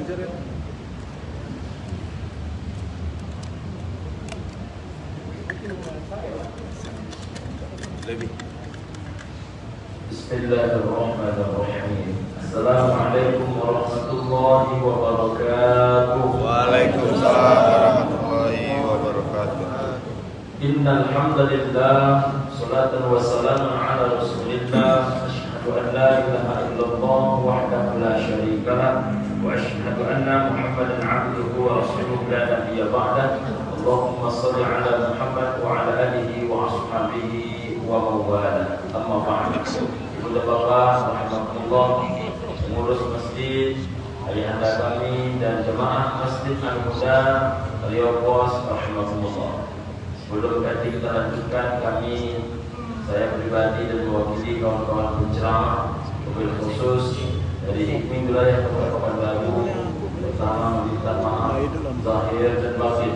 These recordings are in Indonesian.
Lebih. Bismillahirrahmanirrahim. Assalamualaikum warahmatullahi wabarakatuh. Waalaikumsalam warahmatullahi wabarakatuh. Innal hamdalillah, salatan wa salamun ala rasulillah. Asyhadu an la ilaha illallah wahdahu la syarika lah wa asyhadu anna Muhammadan 'abduhu wa rasuluhu la nabiyya ba'dah. Allahumma shalli ala Muhammad wa ala alihi wa ashabihi wa mawala. Amma ba'd. Ibu dan bapak rahimakumullah, pengurus masjid, ayahanda kami dan jemaah Masjid Al-Huda Riau rahimakumullah. Sebelum kita lanjutkan, saya pribadi dan mewakili kawan-kawan penceramah, mobil khusus dari Hikmi wilayah Kabupaten Pekanbaru, bersama meminta maaf zahir dan batin,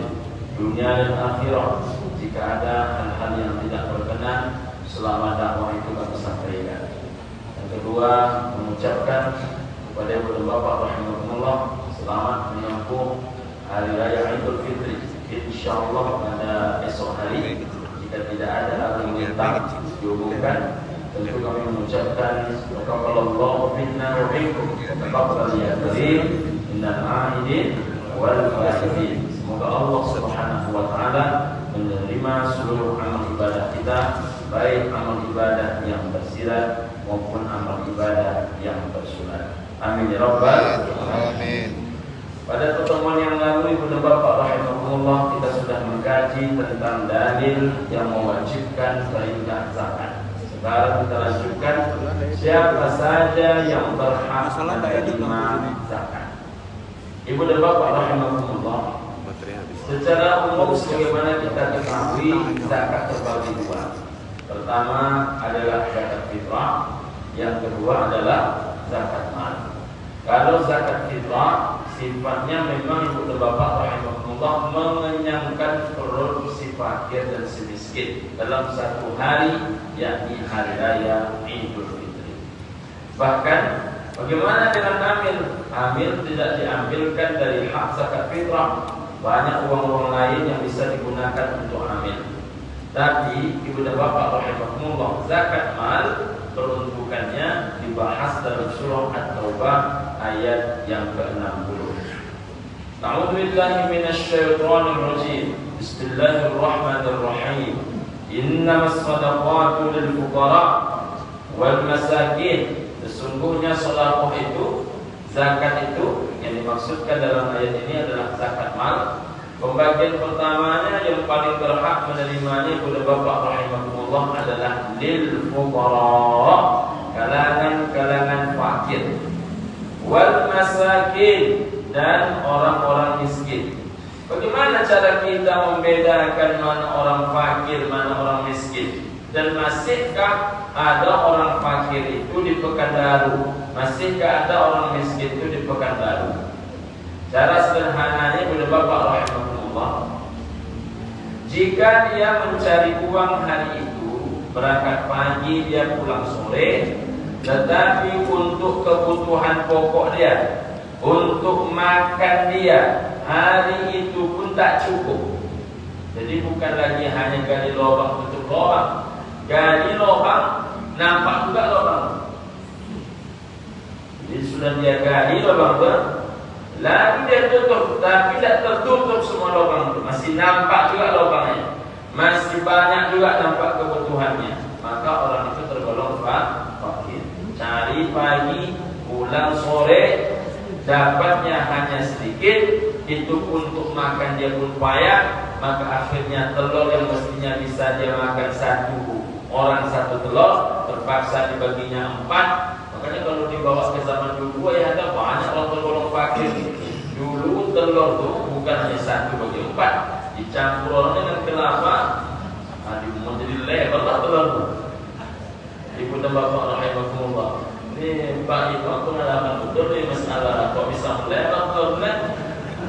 dunia dan akhirat, jika ada hal-hal yang tidak berkenan selama dakwah itu kami sampaikan. Yang kedua, mengucapkan kepada ibu dan bapak rahimakumullah, selamat menyambut hari raya Idul Fitri. Insyaallah pada esok hari, jika tidak ada hal yang diumumkan, tentu kami mengucapkan taqabbalallahu minna wa minkum taqabbal ya karim innal a'idin wal fa'ilin. Semoga Allah Subhanahu wa taala menerima seluruh amal ibadah kita, baik amal ibadah yang tersirat maupun amal ibadah yang tersurat. Amin ya rabbal alamin. Pada pertemuan yang lalu, ibu dan bapak rahimakumullah, kita sudah mengkaji tentang dalil yang mewajibkan perintah zakat. Sekarang kita lanjutkan siapa saja yang berhak menerima zakat. Ibu dan bapak rahimakumullah, secara umum sebagaimana kita ketahui, zakat terbagi dua. Pertama adalah zakat fitrah, yang kedua adalah zakat mal. Kalau zakat fitrah sifatnya memang ibu dan bapak rahimahullah mengenyangkan perut si fakir dan si miskin dalam satu hari, yakni hari raya Idul Fitri. Bahkan bagaimana dengan amil? Amil tidak diambilkan dari hak zakat fitrah. Banyak uang-uang lain yang bisa digunakan untuk amil. Tapi ibu dan bapak rahimahullah, zakat mal peruntukannya dibahas dalam surah At-Taubah ayat yang ke-60. A'udzubillahi minasyaitonir rajim. Bismillahirrahmanirrahim. Innamas shadaqatu lil fuqara wal masakin. Sesungguhnya sedekah itu, zakat itu yang dimaksudkan dalam ayat ini adalah zakat mal. Pembagian pertamanya yang paling berhak menerimanya ibu dan bapak rahimahumullah adalah lil fuqara, kalangan-kalangan fakir, wal masakin, dan orang-orang miskin. Bagaimana cara kita membedakan mana orang fakir, mana orang miskin? Dan masihkah ada orang fakir itu di Pekanbaru? Masihkah ada orang miskin itu di Pekanbaru? Cara sederhananya ibu dan bapak rahimahullah, jika dia mencari uang hari itu, berangkat pagi dia pulang sore, tetapi untuk kebutuhan pokok dia, untuk makan dia, hari itu pun tak cukup. Jadi bukan lagi hanya gali lubang tutup lubang, gali lubang nampak juga lubang. Jadi sudah dia gali lubang itu, lagi dia tutup, tapi tidak tertutup semua lubang itu, masih nampak juga lubangnya, masih banyak juga nampak kebutuhannya. Maka orang itu tergolong fakir. Cari pagi, pulang sore, dapatnya hanya sedikit, itu untuk makan dia pun payah. Maka akhirnya telur yang mestinya bisa dia makan satu orang satu telur, terpaksa dibaginya 4. Makanya kalau dibawa ke zaman dulu, ya ada banyak orang tergolong fakir. Dulu telur tuh bukan hanya 1 bagi 4, dicampur dengan kelapa, menjadi lebar lah telur tuh. Ibu dan bapak rahimahumullah, ini Pak Ibu pengalaman betul nih masalah kok bisa melebar telurnya.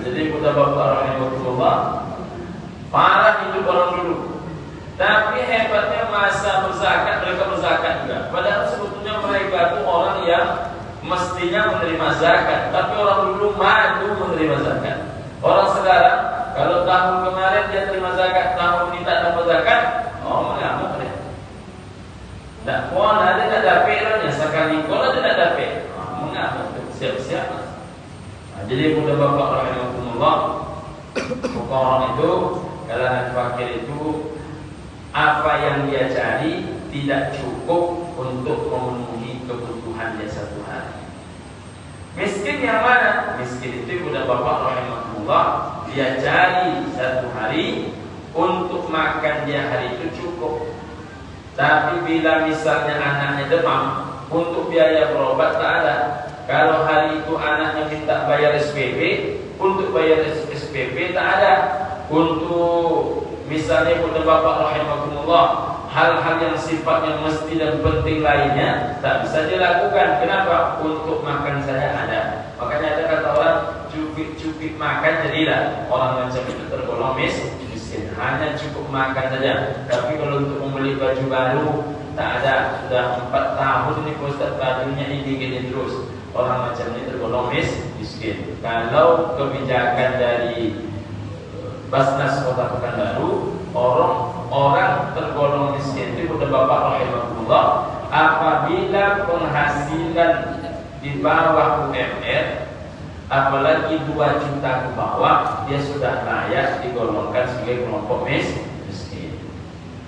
Jadi ibu dan bapak rahimahumullah, parah hidup orang dulu. Tapi hebatnya masa berzakat, mereka berzakat juga. Padahal sebetulnya mereka itu orang yang mestinya menerima zakat, tapi orang dulu maju menerima zakat. Orang sekarang kalau tahun kemarin dia terima zakat, tahun ini tak dapat zakat, oh mengamuk dia. Tak puan ada tak dapat lah, sekali kalau dia tak dapat, mengamuk siap-siap. Jadi mudah bapak rahimahumullah, orang itu kalangan fakir itu apa yang dia cari tidak cukup untuk memenuhi kebutuhan dia satu hari. Miskin yang mana? Miskin itu mudah bapak rahimahumullah, dia cari satu hari untuk makan dia hari itu cukup. Tapi bila misalnya anaknya demam, untuk biaya berobat tak ada. Kalau hari itu anaknya minta bayar SPP, untuk bayar SPP tak ada. Untuk misalnya mudah bapak rahimahumullah, hal-hal yang sifatnya mesti dan penting lainnya tak bisa dilakukan. Kenapa? Untuk makan saya ada. Makanya ada kata orang cupik-cupik makan jadilah orang macam itu tergolong miskin. Hanya cukup makan saja. Tapi kalau untuk membeli baju baru tak ada. Sudah 4 tahun ini Ustaz bajunya ini terus. Orang macam ini tergolong miskin. Kalau kebijakan dari Basnas Kota Pekanbaru, orang tergolong miskin itu udah bapak rahimahullah apabila penghasilan di bawah UMR, apalagi 2 juta ke bawah, dia sudah layak digolongkan sebagai kelompok miskin.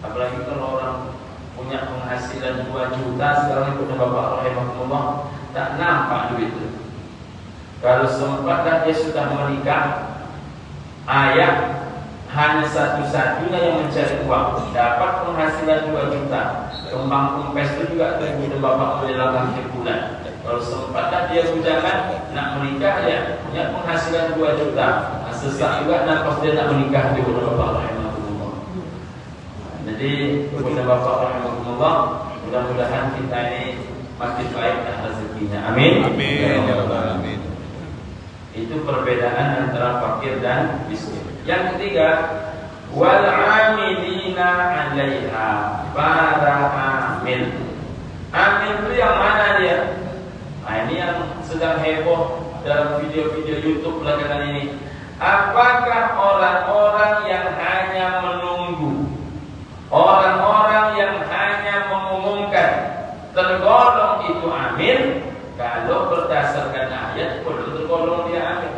Apalagi kalau orang punya penghasilan 2 juta sekarang itu udah bapak rahimahullah tak nampak duit itu. Kalau sempatlah dia sudah menikah, ayah hanya satu-satunya yang mencari uang, dapat penghasilan 2 juta. Kembang kempes itu juga terbunuh bapak melelahkan akhir bulan. Kalau sempatlah dia bujangan nak menikah, ya punya penghasilan 2 juta. Sesak juga nampak dia nak menikah di bulan bapak rahimahullah. Jadi kepada bapak rahimahullah, mudah-mudahan kita ini makin baik rezekinya. Amin. Amin ya rabbal alamin. Itu perbedaan antara fakir dan miskin. Yang ketiga, wal amilina 'alaiha, para amil. Amil itu yang mana dia? Nah, ini yang sedang heboh dalam video-video YouTube belakangan ini. Apakah orang-orang yang hanya menunggu, orang-orang yang hanya mengumumkan, tergolong itu amil? Kalau berdasarkan ayat, belum tergolong dia amil.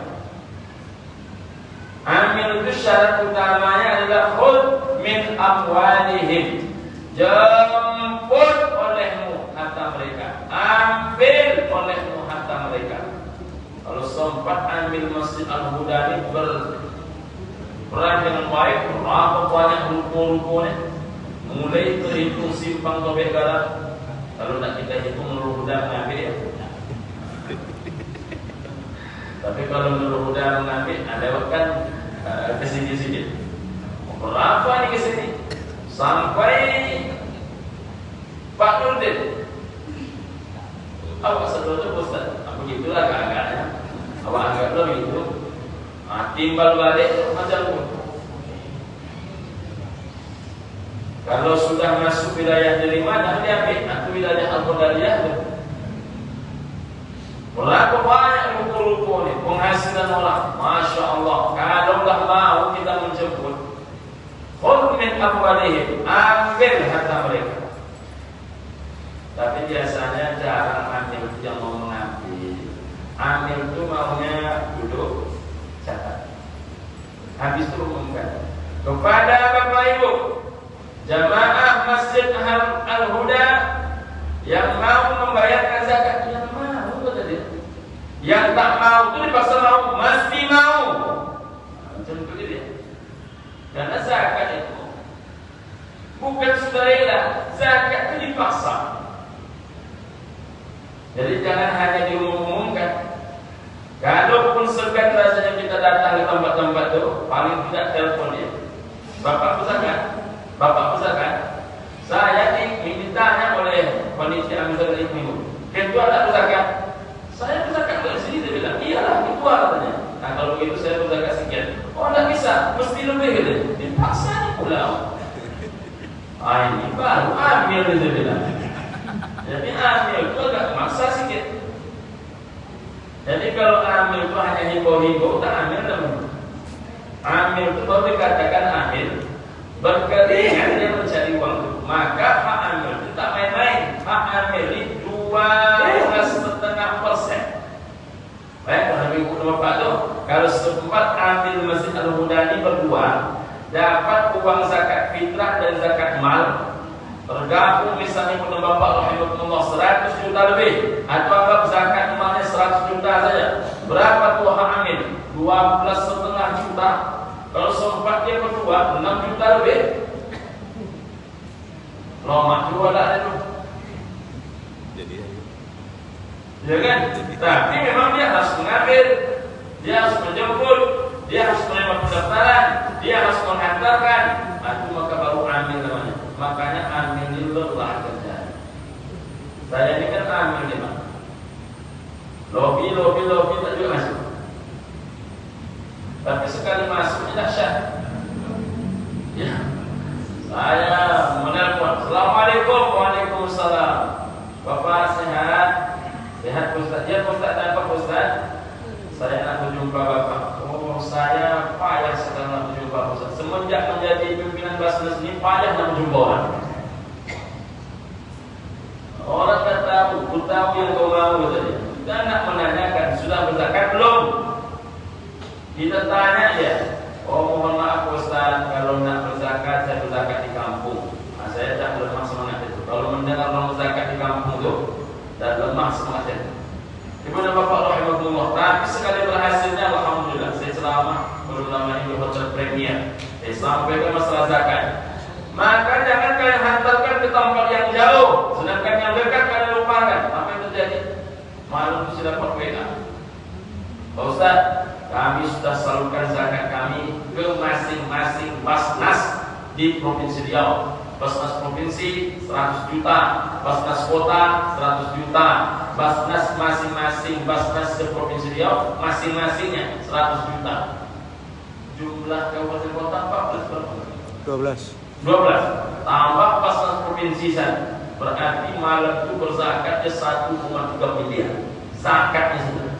Amil itu syarat utamanya adalah khud min amwalihim, jemput olehmu harta mereka, ambil olehmu harta mereka. Kalau sempat ambil Masjid Al-Huda ini berperan dengan baik, berapa banyak ruko-rukonya, mulai terhitung simpang Tobek Garam. Kalau nak kita hitung Nurul Huda mengambil ya. Tapi kalau Nurul Huda mengambil, lewatkan ke sini-sini. Berapa ini ke sini? Sampai Pak Nurdin. Awak sedot Ustaz. Begitulah agak-agaknya. Awak anggap begitu. Timbal balik macam itu. Kalau sudah masuk wilayah dari mana, dia ambil atau wilayah Al-Qadariyah itu. Berapa banyak ruko-ruko ini, penghasilan orang, Masya Allah. Kalau dah mau kita menjemput, khudh min amwalihim, ambil harta mereka. Tapi biasanya jarang amil itu yang mau mengambil. Amil itu maunya duduk catat. Habis itu umumkan kepada Bapak Ibu jamaah Masjid Al-Huda yang mau membayarkan zakat. Yang mau tadi, yang tak mau itu dipaksa mau, mesti mau. Macam itu dia. Karena zakat itu bukan sukarela, zakat itu dipaksa. Jadi jangan hanya diumumkan. Kalaupun segan rasanya kita datang ke tempat-tempat itu, paling tidak telepon dia. Bapak Pusakan, Bapak Pusakan, saya dimintanya oleh panitia ambil ilmu. Ketua tak Pusakan, saya Pusakan dari sini. Dia bilang, iyalah ketua katanya. Nah kalau begitu saya Pusakan sekian. Oh tidak bisa, mesti lebih gitu. Dipaksa nih pulau. Ini baru ambil dia bilang. Jadi amil itu agak maksa sikit. kalau amil itu hanya himbo-himbo, tak amil namanya. Amil itu baru dikatakan amil berkeringat dia mencari uang itu. Maka hak amil itu tak main-main. Hak amil itu 12,5%. Baik, kalau ibu bapak tu, kalau sempat ambil Masjid Al-Hudani berdua, dapat uang zakat fitrah dan zakat mal, tergabung misalnya ibu bapak rahimahullah 100 juta lebih, atau anggap zakat malnya 100 juta saja. Berapa tuh hak amil? 12,5 juta. Kalau sempat dia berdua 6 juta lebih. Lomak juga tak ada tu. Ya kan? Tapi memang dia harus mengambil, dia harus menjemput, dia harus menerima pendaftaran, dia harus menghantarkan. Itu maka baru amil namanya. Makanya amil lelah kerja. Saya ini kan amil ni mak. Lobi tak juga masuk. Tapi sekali masuk tidak syah. Ya. Saya menelpon. Assalamualaikum. Waalaikumsalam. Bapak sehat? Sehat Ustaz. Ya Ustaz, apa Ustaz? Saya nak berjumpa Bapak. Oh, saya payah sedang nak berjumpa Ustaz. Semenjak menjadi pimpinan Basnas ini payah nak berjumpa orang. Orang tak tahu, ku tahu yang kau mau tadi. Kita nak menanyakan, sudah berzakat belum? Kita tanya dia. Oh, mohon maaf Ustaz, kalau nak berzakat saya berzakat di kampung. Nah, saya tak lemah semangat itu. Kalau mendengar orang berzakat di kampung itu, dan lemah semangat itu. Ibu dan bapak rahimahullah, tapi sekali berhasilnya alhamdulillah. Saya ceramah belum lama ini di hotel premier. Saya sampaikan masalah zakat. Maka jangan kalian hantarkan ke tempat yang jauh, sedangkan yang dekat kalian lupakan. Apa yang terjadi? Malam itu sudah dapat WA. Pak Ustaz, kami sudah salurkan zakat kami ke masing-masing Basnas di Provinsi Riau. Basnas Provinsi 100 juta, Basnas Kota 100 juta, Basnas masing-masing Basnas di Provinsi Riau masing-masingnya 100 juta. Jumlah kabupaten kota 14 12 tambah Basnas Provinsi sana. Berarti malam itu berzakatnya 1,3 miliar. Zakatnya sudah.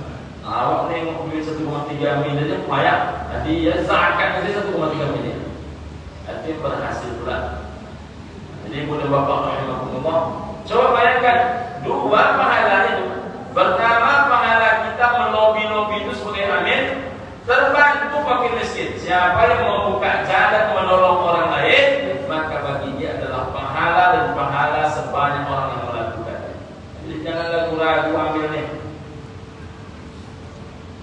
Awak nengok duit 1,3 miliar aja payah. Jadi ya zakatnya dia 1,3 miliar. Jadi berhasil pula. Jadi ibu dan bapak rahimahumullah, coba bayangkan dua pahala itu. Pertama, pahala kita melobi-lobi itu sebagai amin, terbantu fakir miskin. Siapa yang membuka jalan menolong orang lain, maka bagi dia adalah pahala dan pahala sebanyak orang yang melakukannya. Jadi jangan ragu-ragu ambil nih.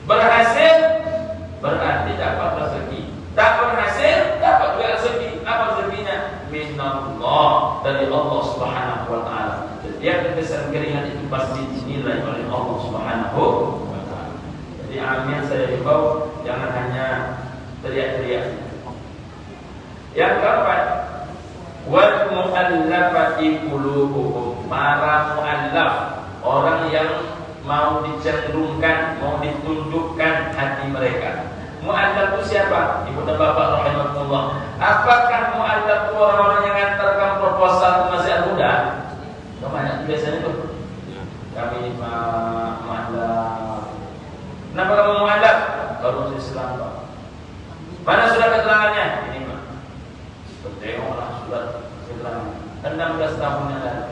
Berhasil berarti dapat rezeki. Tak berhasil dapat juga rezeki. Apa rezekinya? Minallah, dari Allah Subhanahu wa taala. Setiap tetesan keringat itu pasti dinilai oleh Allah Subhanahu wa taala. Jadi amin, saya himbau jangan hanya teriak-teriak. Yang keempat, wal mu'allafati qulubuhum, para mu'allaf, orang yang mau dicenderungkan, mau ditundukkan hati mereka. Mu'allaf itu siapa? Ibu dan bapak rahimahullah. Apakah mu'allaf itu orang-orang yang hantarkan proposal ke Masjid Al-Huda? Banyak biasanya tuh. Kami ini Pak mu'allaf. Kenapa kamu mu'allaf? Kalau Islam Pak. Mana surat keterangannya? Ini Pak. Tengoklah surat keterangan 16 tahun yang lalu.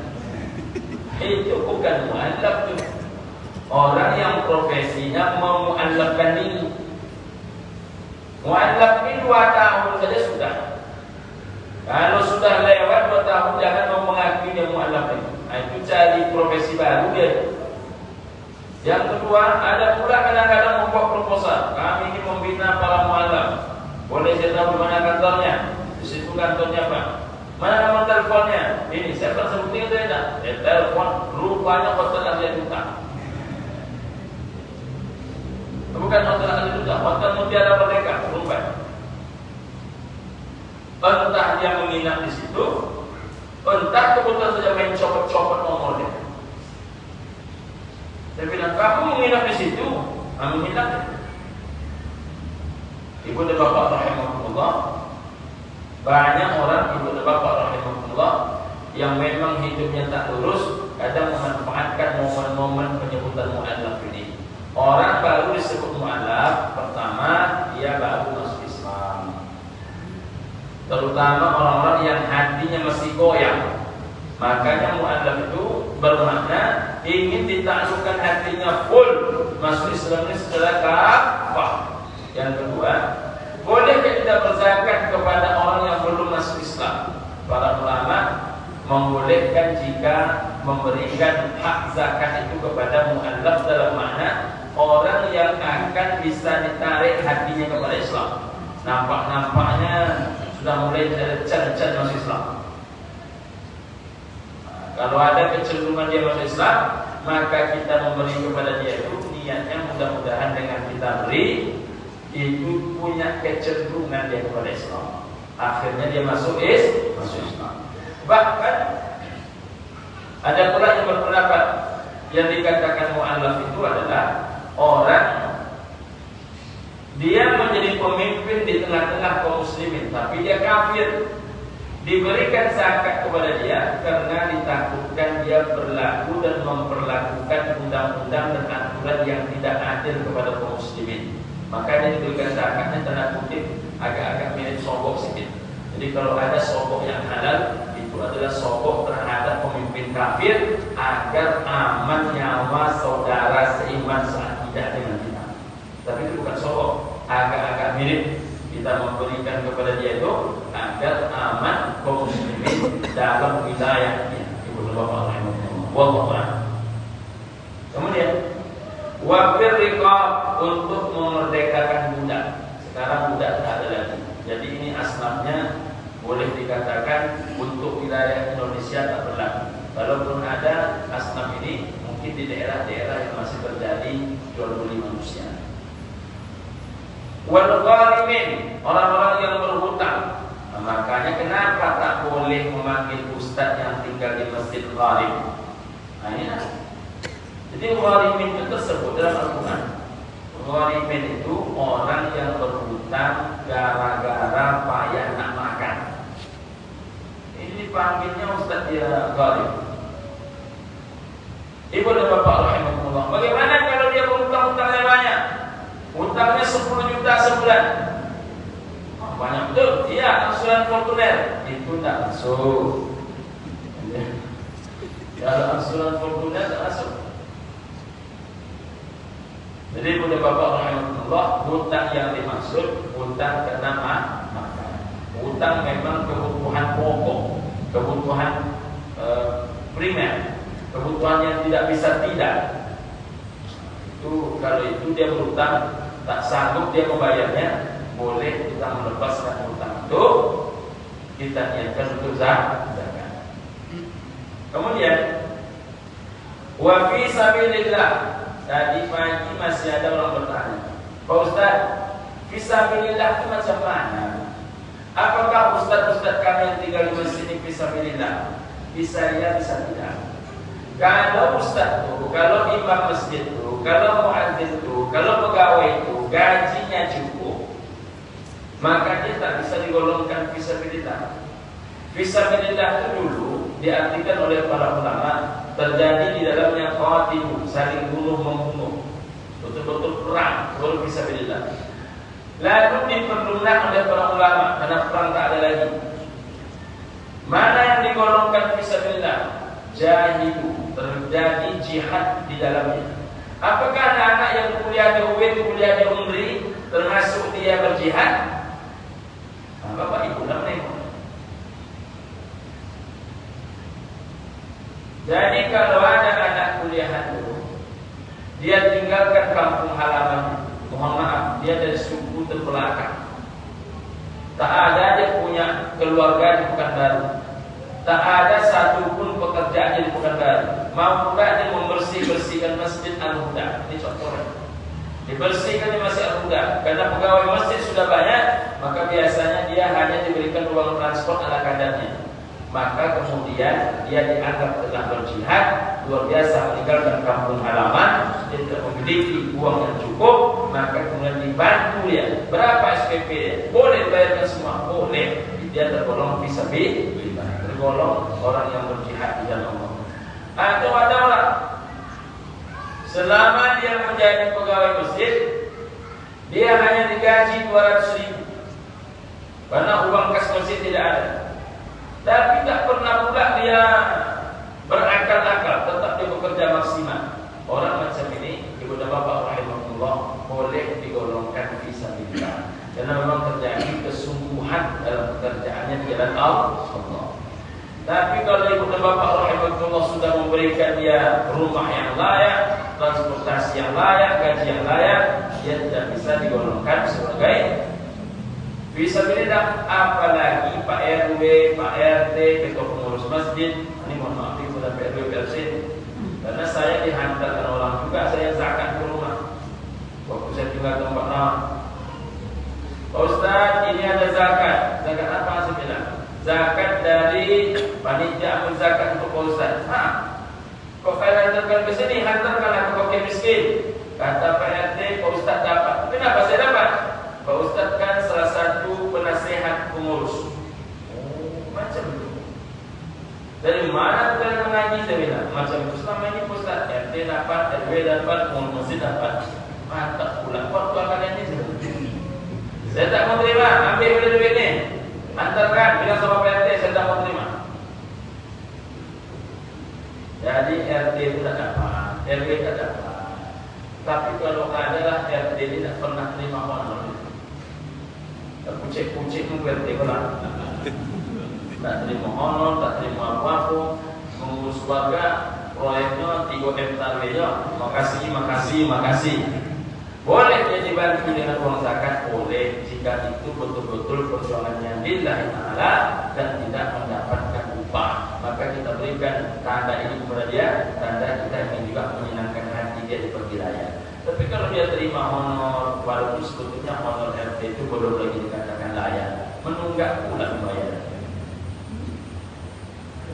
Itu bukan mu'allaf tuh. Orang yang profesinya memu'allafkan diri. Mu'allaf ini 2 tahun saja sudah. Kalau sudah lewat 2 tahun jangan mau mengakui dia mu'allaf itu. Itu cari profesi baru dia. Yang kedua, ada pula kadang-kadang membuat proposal. Kami ini membina para mu'allaf. Boleh saya tahu di mana kantornya? Di situ kantornya Pak. Mana nomor teleponnya? Ini saya tak sebutin itu ya. Telepon rupanya hotel Arya Duta. Bukan hotel Arya Duta, hotel Mutiara Merdeka, rupanya. Entah dia menginap di situ, entah kebetulan saja main copot-copot nomornya. Saya bilang, kamu menginap di situ? Menginap. Ibu dan bapak rahimahullah, banyak orang ibu dan bapak rahimahullah yang memang hidupnya tak lurus, kadang memanfaatkan momen-momen penyebutan mu'allaf ini. Orang baru disebut mu'allaf, pertama dia baru masuk Islam. Terutama orang-orang yang hatinya masih goyang. Makanya mu'allaf itu bermakna ingin ditaklukkan hatinya full masuk Islam ini secara kafah. Yang kedua, bolehkah kita berzakat kepada orang yang belum masuk Islam? Para ulama membolehkan jika memberikan hak zakat itu kepada mu'allaf dalam makna orang yang akan bisa ditarik hatinya kepada Islam. Nampak-nampaknya sudah mulai ada can-can masuk Islam. Kalau ada kecenderungan dia masuk Islam, maka kita memberi kepada dia itu niatnya mudah-mudahan dengan kita beri itu punya kecenderungan dia kepada Islam. Akhirnya dia masuk Islam. Bahkan ada pula yang berpendapat yang dikatakan mu'allaf itu adalah orang dia menjadi pemimpin di tengah-tengah kaum muslimin, tapi dia kafir. Diberikan zakat kepada dia karena ditakutkan dia berlaku dan memperlakukan undang-undang dan aturan yang tidak adil kepada kaum muslimin. Maka dia diberikan zakatnya tanda kutip agak-agak mirip sogok sedikit. Jadi kalau ada sogok yang halal, itu adalah sogok terhadap pemimpin kafir agar aman nyawa saudara seiman seakidah dengan kita. Tapi itu bukan sogok, agak-agak mirip. Kita memberikan kepada dia itu agar aman kaum muslimin dalam wilayahnya. Ibu bapak rahimahullah. Kemudian wafir riqab untuk memerdekakan budak. Sekarang budak tak ada lagi. Jadi ini asnafnya boleh dikatakan untuk wilayah Indonesia tak berlaku. Kalau belum ada asnaf ini mungkin di daerah-daerah yang masih terjadi jual beli manusia. Wal gharimin, orang-orang yang berhutang. Nah, makanya kenapa tak boleh memanggil ustaz yang tinggal di masjid gharib? Nah, ini lah. Jadi gharimin itu tersebut dalam Al-Quran. Gharimin itu orang yang berhutang gara-gara payah nak makan. Ini dipanggilnya ustaz dia gharib. Ibu dan bapak rahimahullah. Bagaimana kalau dia berhutang-hutangnya banyak? Hutangnya 10 juta sebulan. Oh, banyak betul. Iya, angsuran Fortuner itu tidak masuk. Kalau angsuran Fortuner tidak masuk. Jadi pada bapak rahimahullah, hutang yang dimaksud hutang karena makan. Hutang memang kebutuhan pokok, kebutuhan primer, kebutuhan yang tidak bisa tidak. Itu kalau itu dia berhutang tak sanggup dia membayarnya, boleh kita melepaskan hutang itu, kita niatkan untuk zakat. Kemudian wa fi sabilillah. Tadi pagi masih ada orang bertanya, Pak Ustaz, fi sabilillah itu macam mana? Apakah ustaz-ustaz kami yang tinggal di masjid ini fi sabilillah? Bisa ya, bisa tidak. Kalau ustaz itu, kalau imam masjid itu, kalau muadzin itu, kalau pegawai itu gajinya cukup, maka dia tak bisa digolongkan fisabilillah. Fisabilillah itu dulu diartikan oleh para ulama terjadi di dalamnya qatilu, saling bunuh-membunuh, betul-betul perang, baru fisabilillah. Lalu diperlunak oleh para ulama karena perang tak ada lagi. Mana yang digolongkan fisabilillah? Jahidu, terjadi jihad di dalamnya. Apakah anak-anak yang kuliah di UIN, kuliah di UNRI termasuk dia berjihad? Nah, Bapak Ibu dah menengok. Jadi kalau ada anak kuliahan dulu, dia tinggalkan kampung halamannya. Mohon maaf, dia dari suku terbelakang. Tak ada dia punya keluarga di Pekanbaru. Tak ada satupun pekerjaan di Pekanbaru. Mau pula dia membersihkan masjid Al-Huda. Ini contohnya. Dibersihkan di masjid Al-Huda. Karena pegawai masjid sudah banyak, maka biasanya dia hanya diberikan uang transport ala kadarnya. Maka kemudian dia dianggap telah berjihad, luar biasa, meninggalkan kampung halaman, dia tidak memiliki uang yang cukup, maka kemudian dibantu ya. Berapa SPP ya? Boleh bayarkan semua, boleh. Dia tergolong fisabilillah, tergolong orang yang berjihad di dalam Allah. Atau ada orang Selama dia menjadi pegawai masjid, dia hanya digaji 200.000 karena uang kas masjid tidak ada. Tapi tak pernah pula dia berakal-akal, tetap dia bekerja maksimal. Orang macam ini, ibu dan bapak rahimahullah, boleh digolongkan fisabilillah, karena memang terjadi kesungguhan dalam pekerjaannya di jalan Allah. Tapi kalau ibu dan bapak rahimahullah sudah memberikan dia rumah yang layak, transportasi yang layak, gaji yang layak, dia tidak bisa digolongkan sebagai fisabilillah. Apalagi Pak RW, Pak RT, ketua pengurus masjid. Ini mohon maaf kepada Pak RW, PRC, karena saya dihantarkan orang juga, saya zakat ke rumah waktu saya tinggal di tempat lain. Pak Ustaz, ini ada zakat. Zakat apa? Saya bilang zakat dari panitia amil zakat untuk Pak Ustaz. Kok kalian hantarkan ke sini, hantarkanlah ke fakir miskin. Kata Pak RT, Pak Ustaz dapat. Kenapa saya dapat? Pak Ustaz kan salah satu penasehat pengurus. Macam itu. Dari mana kalian mengaji? Saya bilang macam itu. Selama ini Pak Ustaz, RT dapat, RW dapat, pengurus masjid dapat. Mantap pula. Waktu kalian ini saya tak mau terima. Ambil duit ini, hantarkan, bilang sama Pak RT, saya tak mau terima. Jadi RT itu tak dapat, RW tak dapat. Tapi kalau adalah RT ini tak pernah terima honor. Pucik-pucik itu RT kalau tak terima honor, tak terima apa-apa. Mengurus warga, proyeknya 3 hektar saja. Makasih. Boleh dia dibantu dengan uang zakat, boleh, jika itu betul-betul perjuangannya lillahi ta'ala dan tidak mendapatkan upah. Maka kita berikan tanda ini kepada dia, tanda kita ingin juga menyenangkan hati dia di pagi raya. Tapi kalau dia terima honor, walaupun sebetulnya honor RT itu belum lagi dikatakan layak, menunggak pula membayar.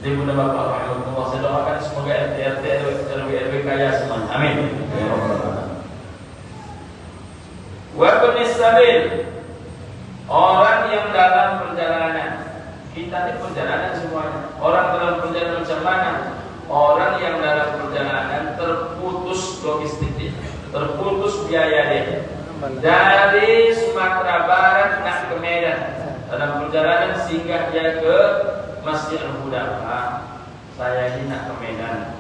Jadi mudah bapak rahimahullah, saya doakan semoga RT RW kaya semuanya. Amin. Ya Allah. Wa ibnis sabil, orang yang dalam perjalanan. Kita ini perjalanan semuanya. Orang dalam perjalanan macam mana? Orang yang dalam perjalanan terputus logistiknya, terputus biaya dia. Dari Sumatera Barat nak ke Medan, dalam perjalanan singgah dia ke Masjid Al-Huda. Saya ini nak ke Medan,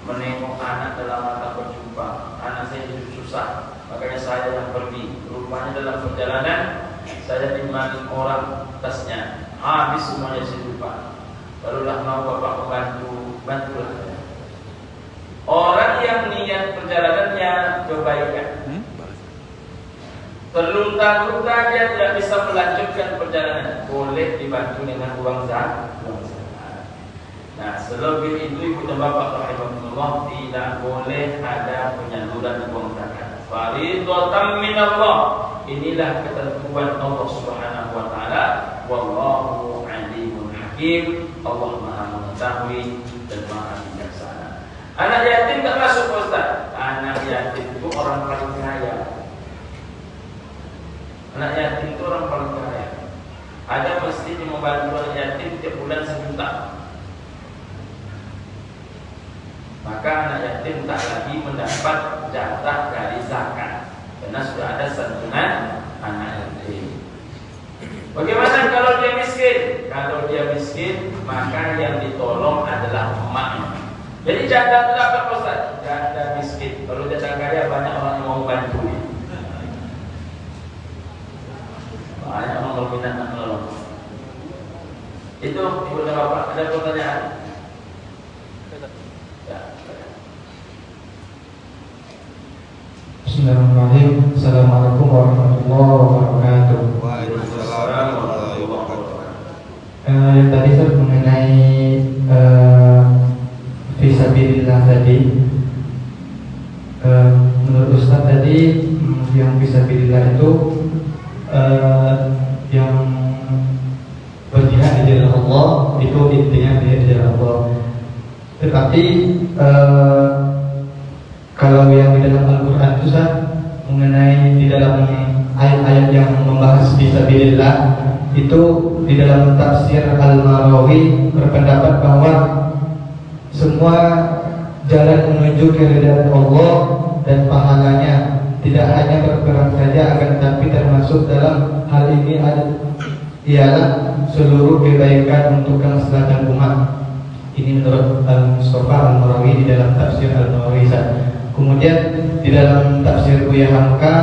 menengok anak dalam mata berjumpa. Anak saya hidup susah, makanya saya yang pergi. Rupanya dalam perjalanan saya dimani orang tasnya habis semuanya saya lupa. Barulah mau bapak bantulah. Orang yang niat perjalanannya kebaikan, terlunta-lunta dia tidak bisa melanjutkan perjalanan, boleh dibantu dengan uang zakat. Nah, selebih itu ibu dan bapak rahimahullah, tidak boleh ada penyaluran uang zakat. Fariidatan minallah. Inilah ketentuan Allah Subhanahu wa taala. Wallahu alimun hakim. Allah Maha mengetahui dan Maha bijaksana. Anak yatim tak masuk, Ustaz. Anak yatim itu orang paling kaya. Anak yatim itu orang paling kaya. Ada masjid yang membantu anak yatim tiap bulan 1 juta. Maka anak yatim tak lagi mendapat jatah dari zakat, karena sudah ada santunan anak yatim. Bagaimana kalau dia miskin? Kalau dia miskin, maka yang ditolong adalah emaknya. Jadi janda itu dapat, Ustaz? Janda miskin. Kalau janda kaya banyak orang yang mau bantu. Banyak orang berminat nak menolong. Itu ibu dan bapak, ada pertanyaan? Bismillahirrahmanirrahim. Assalamualaikum warahmatullahi wabarakatuh. Waalaikumsalam warahmatullahi wabarakatuh. Yang tadi Ustaz mengenai fisabilillah tadi, menurut Ustaz tadi yang fisabilillah itu yang berjihad di jalan Allah, itu intinya di jalan Allah. Tetapi kalau yang di dalam Al-Quran itu mengenai di dalam ayat-ayat yang membahas fisabilillah, itu di dalam tafsir Al-Marawi berpendapat bahwa semua jalan menuju keridhaan Allah dan pahalanya. Tidak hanya berperang saja, akan tetapi termasuk dalam hal ini ialah seluruh kebaikan untuk kemaslahatan umat. Ini menurut Al-Mustafa Al-Marawi di dalam tafsir Al-Nawawi. Kemudian di dalam tafsir Buya Hamka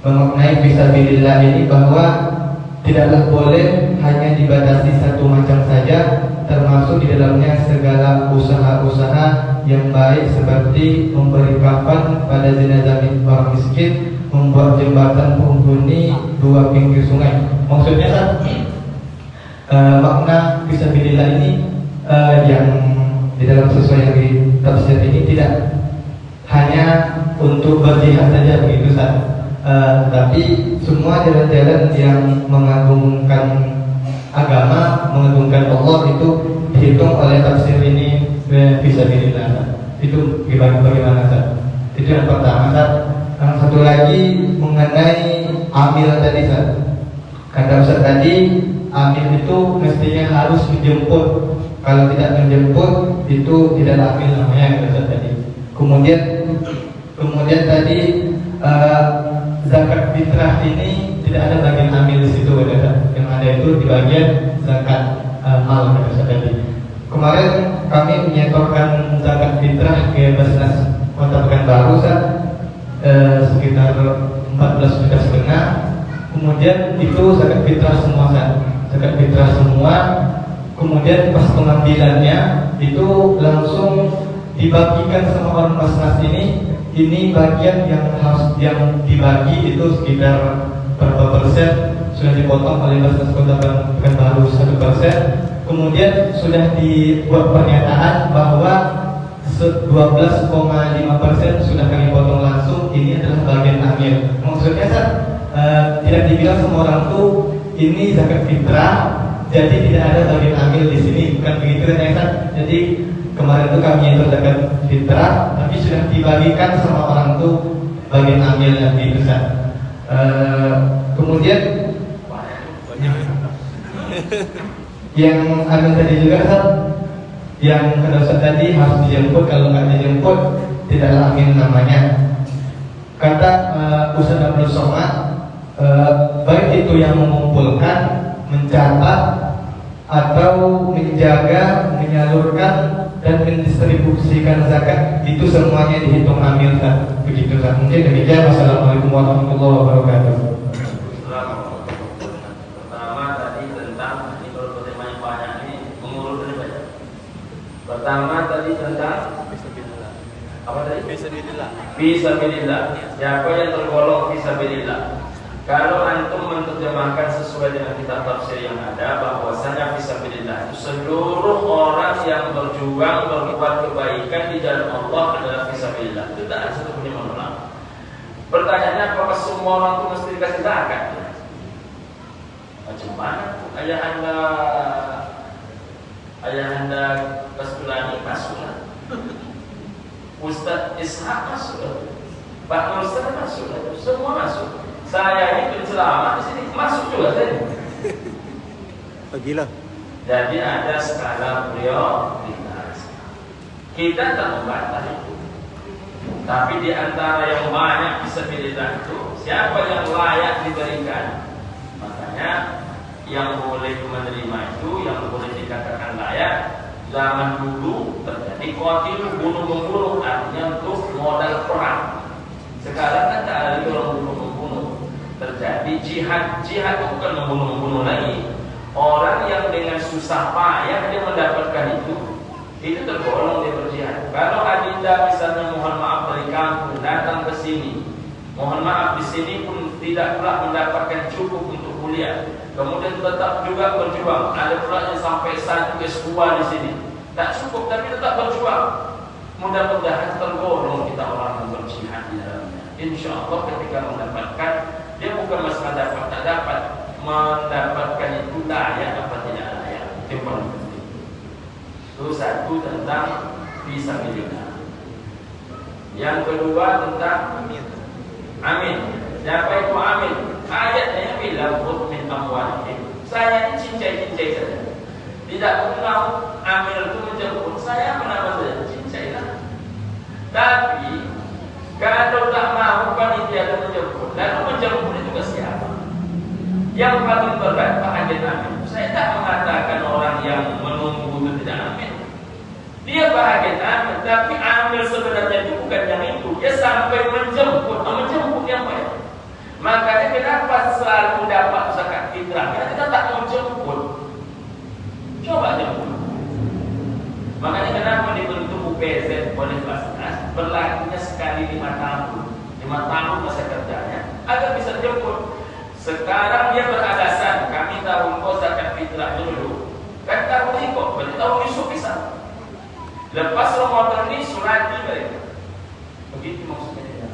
memaknai fisabilillah ini bahwa tidaklah boleh hanya dibatasi satu macam saja, termasuk di dalamnya segala usaha-usaha yang baik seperti memberi kafan pada jenazah orang miskin, membuat jembatan penghuni dua pinggir sungai. Maksudnya makna fisabilillah ini yang di dalam sesuai yang di tafsir ini tidak hanya untuk berjihad saja begitu tapi semua jalan-jalan yang mengagungkan agama, mengagungkan Allah itu dihitung oleh tafsir ini fisabilillah. Itu bagaimana Ustaz? Itu yang pertama Ustaz. Yang satu lagi mengenai amil tadi Ustaz. Kata Ustaz tadi, amil itu mestinya harus dijemput. Kalau tidak menjemput itu tidak amil namanya, kata Ustaz tadi. Kemudian tadi zakat fitrah ini tidak ada bagian amil di situ, kata Ustaz. Yang ada itu di bagian zakat mal, kata Ustaz tadi. Kemarin kami menyetorkan zakat fitrah ke Basnas Kota Pekanbaru Ustaz, sekitar 14,5 juta. Kemudian itu zakat fitrah semua Ustaz. Zakat fitrah semua. Kemudian pas pengambilannya itu langsung dibagikan sama orang Basnas ini. Ini bagian yang dibagi itu sekitar berapa persen sudah dipotong oleh Basnas Kota Pekanbaru 1%. Kemudian sudah dibuat pernyataan bahwa 12,5% sudah kami potong langsung. Ini adalah bagian amil. Maksudnya tidak dibilang semua orang tuh ini zakat fitrah, jadi tidak ada bagian amil di sini, bukan begitu kan? Jadi kemarin itu kami yang zakat fitrah, tapi sudah dibagikan sama orang tuh bagian amil yang gitu kan. Kemudian yang amil tadi juga kan, yang kata Ustaz tadi harus dijemput, kalau nggak dijemput tidaklah amil namanya. Kata Ustaz Abdul Somad, baik itu yang mengumpulkan, mencatat, atau menjaga, menyalurkan dan mendistribusikan zakat, itu semuanya dihitung amil kan? Begitu kan? Mungkin demikian. Wassalamualaikum warahmatullahi wabarakatuh. Pertama tadi tentang ini, kalau tema yang banyak ini mengurut dari banyak. Pertama tadi tentang apa tadi? Fisabilillah. Siapa yang tergolong fisabilillah? Kalau antum menerjemahkan sesuai dengan kitab tafsir yang ada, bahwasanya fisabilillah itu seluruh orang yang berjuang berbuat kebaikan di jalan Allah adalah fisabilillah. Itu tidak ada satu pun yang menolak. Pertanyaannya, apakah semua orang itu mesti dikasih zakat? Macam mana? Ayah anda Kasbulani masuk, Ustaz Ishak masuk, Pak Nur Ustaz masuk, semua masuk. Saya ini penceramah di sini masuk juga saya. Gila. Jadi ada skala prioritas. Kita tak membantah itu. Tapi di antara yang banyak fisabilillah itu, siapa yang layak diberikan? Makanya yang boleh menerima itu, yang boleh dikatakan layak, zaman dulu terjadi qatil, bunuh-membunuh, artinya untuk modal perang. Sekarang kan tak ada lagi orang bunuh-membunuh. Terjadi jihad bukan membunuh-membunuh lagi. Orang yang dengan susah payah dia mendapatkan itu tergolong dia berjihad. Kalau adinda misalnya mohon maaf dari kampung datang ke sini, mohon maaf di sini pun tidak pula mendapatkan cukup untuk kuliah, kemudian tetap juga berjuang. Ada pula yang sampai S1 S2 di sini tak cukup tapi tetap berjuang. Mudah-mudahan tergolong kita orang yang berjihad di dalamnya. Insya Allah ketika mendapatkan, dia bukan masalah dapat tak dapat, mendapatkan itu layak apa tidak layak, itu paling penting. Itu satu tentang fisabilillah. Yang kedua tentang amin. Siapa itu amin? Ayatnya bilang khudh min amwalihim. Saya ini cincai-cincai saja. Tidak mengenal amil itu menjemput. Saya menambah saja cincai lah. Tapi kalau tak mau panitia akan menjemput, lalu menjemput itu ke siapa? Yang paling berat Pak Agen Amin. Saya tak mengatakan orang yang menunggu itu tidak amin. Dia bahagia amin, tapi amil sebenarnya itu bukan yang itu. Dia sampai menjemput yang baik. Makanya kenapa selalu dapat zakat fitrah? Karena kita tak mau jemput. Coba jemput. Makanya kenapa dibentuk UPZ oleh Basnas berlakunya sekali 5 tahun. 5 tahun masa kerjanya agar bisa jemput. Sekarang dia beralasan kami tahu kau zakat fitrah dulu. Kan tahu ini kok, berarti tahu besok bisa. Lepas Ramadan ini surati mereka. Begitu maksudnya.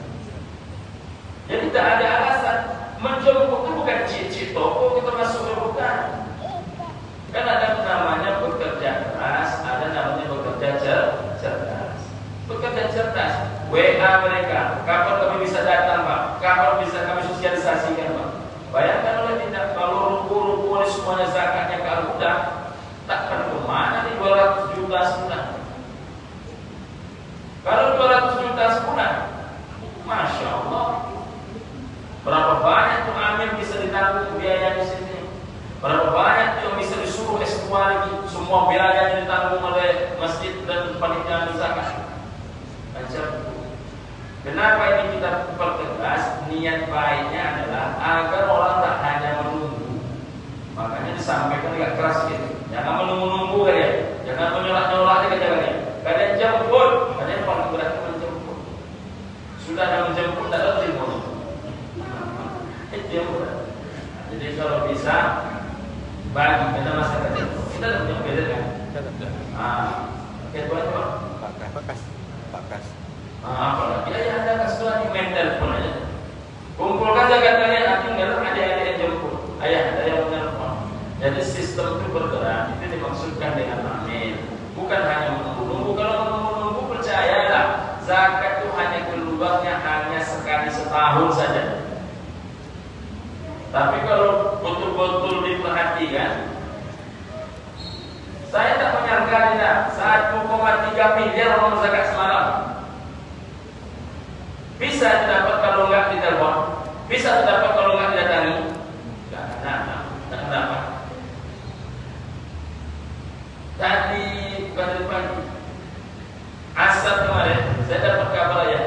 Jadi tak ada alasan. Menjemput itu bukan cicit toko kita masuk bukan. Kan ada namanya bekerja keras, ada namanya bekerja cerdas. Bekerja cerdas. WA mereka, kapan kami bisa datang Pak? Kapan bisa kami sosialisasikan Pak? Bayangkan oleh tidak kalau ruku-ruku ini semuanya zakatnya kalau udah takkan kemana nih 200 juta sebulan. Kalau 200 juta sebulan, Masya Allah, berapa banyak tuh amil bisa ditanggung biaya di sini? Berapa banyak yang bisa disuruh S2 lagi? Semua biayanya ditanggung oleh masjid dan panitia zakat. Macam kenapa ini kita pertegas? Niat baiknya adalah agar orang tak hanya menunggu. Makanya disampaikan agak keras gitu. Jangan menunggu-nunggu kalian, jangan menyolak-nyolak aja kalian. Kalian jemput, kalian paling berat menjemput. Sudah ada menjemput, tak ada terima. Itu yang berat. Jadi kalau bisa bagi kita masyarakat itu, kita tak punya beda kan? Ketua itu Pakas. Apalagi ya ada kasuan di mental pun aja. Kumpulkan zakat kalian, nanti nggak ada yang jemput, ayah ada yang menelpon. Jadi sistem itu bergerak, itu dimaksudkan dengan amin. Bukan hanya menunggu. Kalau menunggu percayalah, zakat itu hanya keluarnya hanya sekali setahun saja. Tapi kalau betul-betul diperhatikan, saya tak menyangka tidak 1,3 miliar orang zakat semalam. Bisa didapat kalau enggak ditelepon, bisa didapat kalau enggak didatangi. Enggak dapat. Tadi pagi asar kemarin saya dapat kabar ya,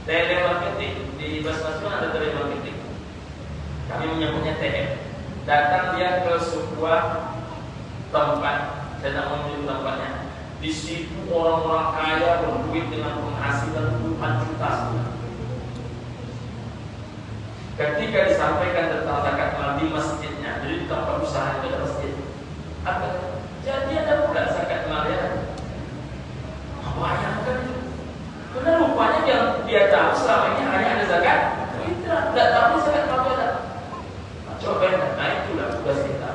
telemarketing di Basnas ada telemarketing. Kami menyebutnya TM. Datang dia ke sebuah tempat, saya tak mau menyebut tempatnya. Di situ orang-orang kaya berduit dengan penghasilan puluhan juta sebulan. Ketika disampaikan tentang zakat mal di masjidnya, jadi di tempat usaha itu ada masjid. Apa? Jadi ada pula zakat mal ya. Bayangkan itu. Karena rupanya yang dia tahu selama ini hanya ada zakat fitrah, tidak tahu zakat mal ada. Coba itulah tugas kita.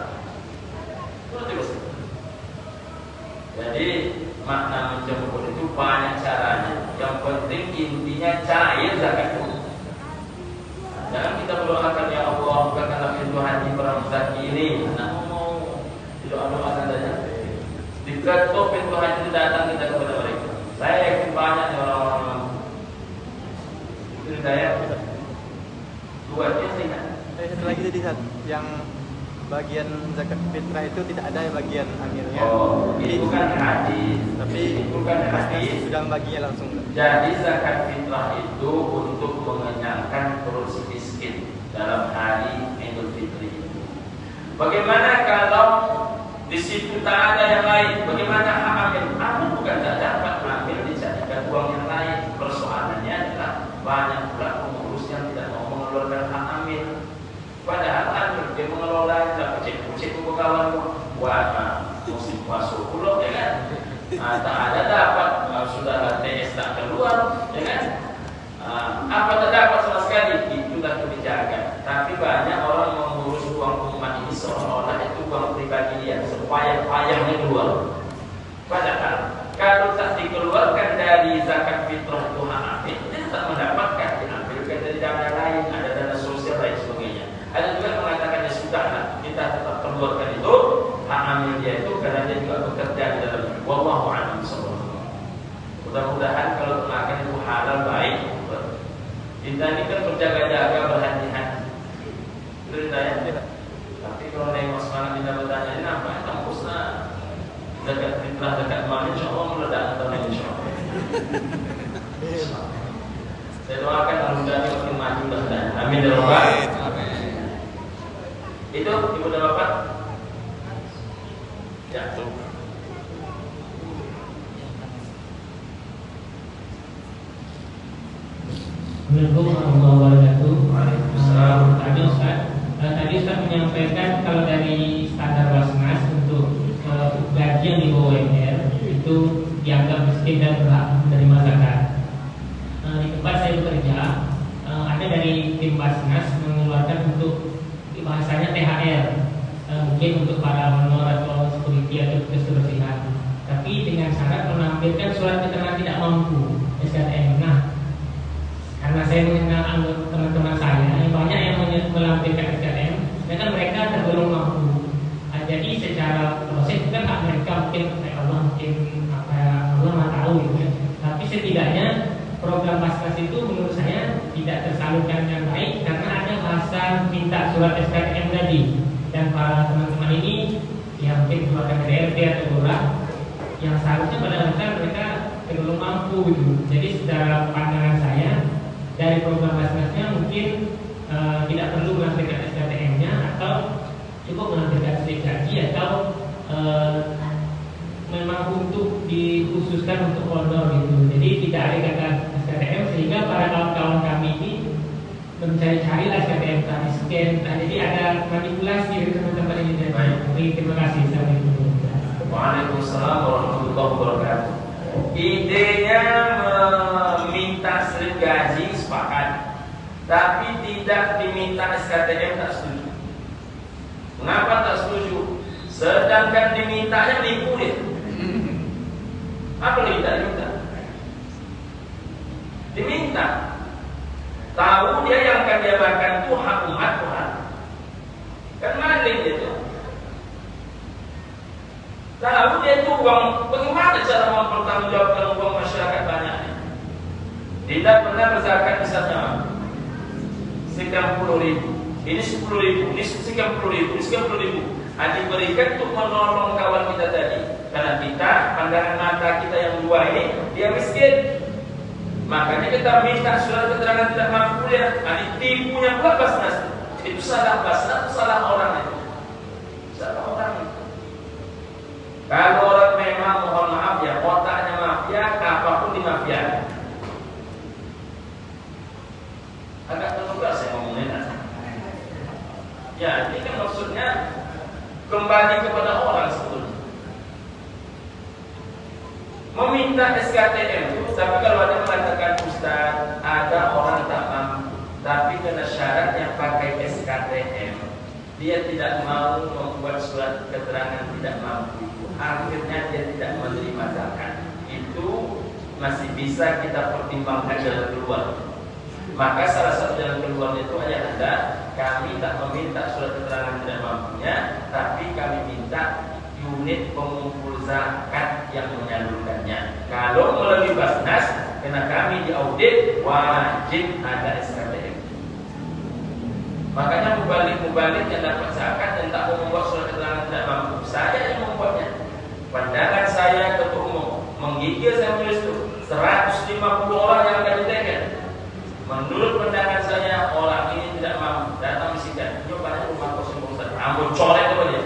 Jadi makna menjemput itu banyak caranya. Yang penting intinya cair zakat itu. Jangan kita berdoakan ya Allah bukakanlah pintu hati para muzaki ini. Nah mau doa-doa saja. Diketuk pintu hati itu datang kita kepada mereka. Saya yakin banyak orang-orang yang itu saya dua dia ingat. Satu lagi tadi yang bagian zakat fitrah itu tidak ada bagian amilnya. Oh, ini bukan hadis. Tapi bukan hadis. Sudah baginya langsung. Jadi zakat fitrah itu untuk mengenyangkan perut si miskin dalam hari Idul Fitri. Bagaimana kalau di situ tak ada yang lain? Bagaimana hak amil? Amil bukan tak dapat amil dijadikan uang yang lain. Persoalannya adalah banyak pula pengurus yang tidak mau mengeluarkan hak amil. Padahal amil dia mengelola tidak kucing kawan buat musim puasa pulau ya kan? Tak ada dapat sudah TS tak keluar ya kan? Apa tak dapat sama sekali? Itulah kebijakan. Tapi banyak orang mengurus uang umat ini seolah-olah itu uang pribadi dia, sepayah-payahnya keluar. Padahal kalau tak dikeluarkan dari zakat fitrah itu hak amil, dia tak mendapatkan, diambilkan dari dana lain, ada dana sosial lain sebagainya. Ada juga mengatakan ya sudahlah kita tetap keluarkan itu hak amil dia itu karena dia juga bekerja di dalamnya. Wallahu a'lam bishawab. Mudah-mudahan Kita ini kan berjaga-jaga, berhati-hati. Itu ditanya. Tapi kalau nengok semangat kita bertanya ini apa? Kampus lah. Dekat fitrah, dekat mal, insya Allah meledak atau insya Allah. Saya doakan mudah-mudahan makin maju dan amin ya rabbal alamin. Itu ibu dan bapak. Ya. Assalamualaikum warahmatullahi wabarakatuh. Waalaikumsalam. Tadi Ustaz menyampaikan kalau dari standar Basnas untuk gaji yang di bawah UMR itu dianggap miskin dan berhak menerima zakat. Di tempat saya bekerja, ada dari tim Basnas mengeluarkan untuk bahasanya THR, mungkin untuk para honor atau security atau petugas kebersihan. Tapi dengan syarat menampilkan surat keterangan tidak mampu SKTM. Nah, karena saya mengenal teman-teman saya yang banyak yang melampirkan SKTM, sedangkan mereka tergolong mampu. Jadi secara proses kan hak mereka mungkin Allah mungkin apa Allah nggak tahu gitu ya. Tapi setidaknya program Basnas itu menurut saya tidak tersalurkan dengan baik karena ada bahasa minta surat SKTM tadi, dan para teman-teman ini yang mungkin keluarga dari RT atau lurah yang seharusnya pada dasarnya mereka tergolong mampu gitu. Jadi secara pandangan saya dari program Basnasnya mungkin tidak perlu melampirkan SKTM-nya atau cukup melampirkan slip gaji atau memang untuk dikhususkan untuk honor gitu. Jadi tidak ada kata SKTM sehingga para kawan-kawan kami ini mencari-cari SKTM tadi scan. Jadi ada manipulasi dari teman-teman ini. Baik, terima kasih. Assalamualaikum. Waalaikumsalam warahmatullahi wabarakatuh. Idenya meminta slip gaji sepakat, tapi tidak diminta SKTM tak setuju. Mengapa tak setuju? Sedangkan dimintanya menipu dia. Apa lagi tak diminta? Diminta. Tahu dia yang akan dia makan itu hak umat Tuhan. Kan maling dia itu. Tahu dia itu uang, bagaimana cara mempertanggungjawabkan uang masyarakat banyak ini? Tidak pernah berzakat misalnya sekian puluh ribu, ini 10.000, ini sekian puluh ribu, ini sekian puluh ribu. Diberikan untuk menolong kawan kita tadi. Karena kita, pandangan mata kita yang dua ini, dia miskin. Makanya kita minta surat keterangan tidak mampu ya. Ditipunya pula Basnas. Itu salah Basnas, itu salah orang itu. Salah orang itu. Kalau orang memang mohon maaf ya, otaknya mafia, apapun di mafia. Agak terbuka saya ngomongnya. Ya, ini kan maksudnya kembali kepada orang sebetulnya. Meminta SKTM itu, tapi kalau ada mengatakan Ustaz, ada orang tak mampu, tapi kena syarat yang pakai SKTM, dia tidak mau membuat surat keterangan tidak mampu, akhirnya dia tidak menerima zakat. Itu masih bisa kita pertimbangkan jalan keluar. Maka salah satu jalan keluarnya itu adalah kami tak meminta surat keterangan tidak mampunya, tapi kami minta unit pengumpul zakat yang menyalurkannya. Kalau melalui Basnas, karena kami diaudit, wajib ada SKTM. Makanya mubalik yang dapat zakat dan tak mau membuat surat keterangan tidak mampu, saya yang membuatnya. Pandangan saya ketua umum menggigil saya menulis itu 150 orang yang akan ditekan. Menurut pandangan saya orang ini tidak mampu, datang bisikan, coba rumah kosong Ustaz, rambut colek apa dia.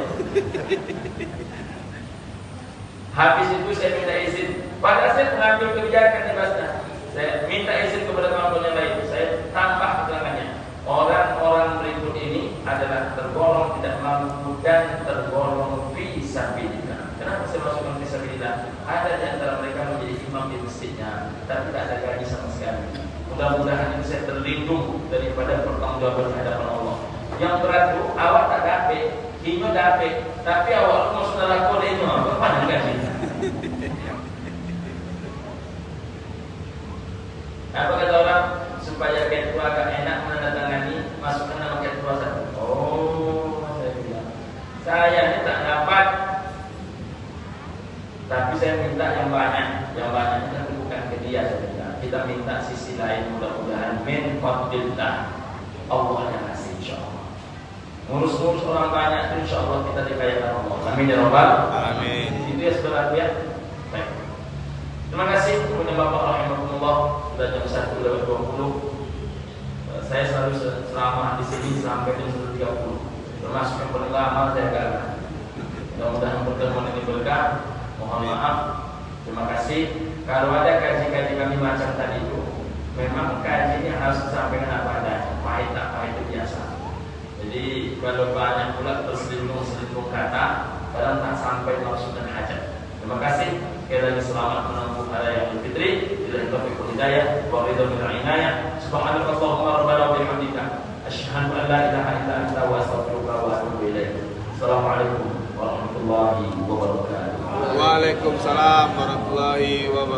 Habis itu saya minta izin. Padahal saya mengambil kebijakan di Basnas. Saya minta izin kepada kawan-kawan yang lain. Saya tambah keterangannya. Orang-orang berikut ini adalah tergolong tidak mampu dan tergolong fisabilillah. Kenapa saya masukkan fisabilillah? Ada di antara mereka menjadi imam di masjidnya, tapi tak ada gaji sama sekali. Mudah-mudahan ini saya terlindung daripada pertanggungjawaban hadapan Allah. Yang berat itu awak tak dapat, ini dapat, tapi awak mau saudara kode ini apa gaji? Apa kata orang? Supaya ketua agak enak menandatangani, masukkan nama ketua satu. Oh, saya bilang, saya ini tak dapat Tapi saya minta yang banyak kan bukan ke dia saya minta. Kita minta sisi lain, mudah-mudahan min fadlillah, Allah yang kasih insyaallah. Ngurus-ngurus orang banyak itu insyaallah kita dikayakan Allah. Amin ya rabbal alamin. Itu ya saudara ya. Baik. Terima kasih kepada Bapak rahimahullah, sudah jam 1:20. Saya selalu selama di sini sampai jam 1:30. Termasuk yang paling lama saya gagal. Mudah-mudahan pertemuan ini berkah. Mohon maaf. Terima kasih. Kalau ada kaji-kaji kami macam tadi itu, memang kajinya harus disampaikan apa adanya. Pahit tak pahit itu biasa. Jadi kalau banyak pula terselingkuh kata, kadang tak sampai maksud dan hajat. Terima kasih. Sekali lagi selamat menempuh hari yang Fitri. Billahi taufiq wal hidayah wa ridha min al-inayah. Subhanakallahumma rabbana wa bihamdika asyhadu an la ilaha illa anta wa astaghfiruka wa atubu ilaik. Assalamualaikum warahmatullahi wabarakatuh. Waalaikumsalam warahmatullahi wabarakatuh.